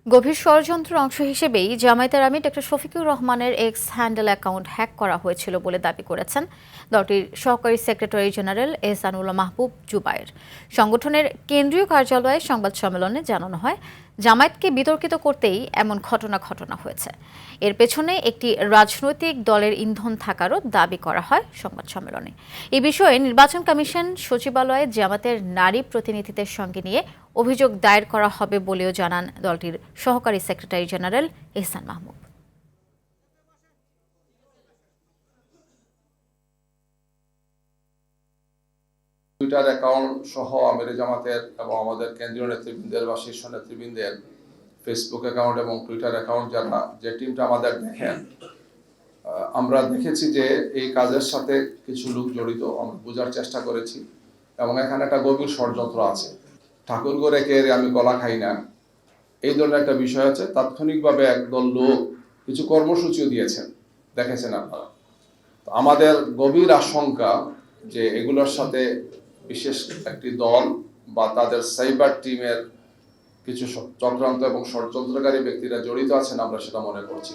গভীর ষড়যন্ত্রের অংশ হিসেবেই জামায়াতের আমির ডক্টর শফিকুর রহমানের এক্স হ্যান্ডেল অ্যাকাউন্ট হ্যাক করা হয়েছিল বলে দাবি করেছেন দলটির সহকারী সেক্রেটারি জেনারেল এহসানুল্লাহ মাহবুব জুবায়ের। সংগঠনের কেন্দ্রীয় কার্যালয়ে সংবাদ সম্মেলনে জানানো হয়, জামায়াতকে বিতর্কিত করতেই এমন ঘটনা হয়েছে। এর পেছনে একটি রাজনৈতিক দলের ইন্ধন থাকারও দাবি করা হয় সংবাদ সম্মেলনে। এ বিষয়ে নির্বাচন কমিশন সচিবালয়ে জামায়াতের নারী প্রতিনিধিদের সঙ্গে নিয়ে অভিযোগ দায়ের করা হবে বলেও জানান দলটির সহকারী সেক্রেটারি জেনারেল এহসান মাহমুদ। টুইটার অ্যাকাউন্ট সহ আমির জামাতের এবং আমাদের কেন্দ্রীয় নেতৃবৃন্দের বা শীর্ষ নেতৃবৃন্দের ফেসবুক অ্যাকাউন্ট এবং টুইটার অ্যাকাউন্ট যারা যে টিমটা আমাদের দেখেন, আমরা দেখেছি যে এই কাজের সাথে কিছু লোক জড়িত, আমরা বোঝার চেষ্টা করেছি এবং এখানে একটা গভীর ষড়যন্ত্র আছে। ঠাকুর করে কে আমি কলা খাই না, এই ধরনের একটা বিষয় আছে। তাৎক্ষণিকভাবে একদল লোক কিছু কর্মসূচিও দিয়েছেন, দেখেছেন আপনারা। আমাদের গভীর আশঙ্কা যে এগুলোর সাথে বিশেষ একটি দল বা তাদের সাইবার টিমের কিছু চক্রান্ত এবং ষড়যন্ত্রকারী ব্যক্তিরা জড়িত আছেন, আমরা সেটা মনে করছি।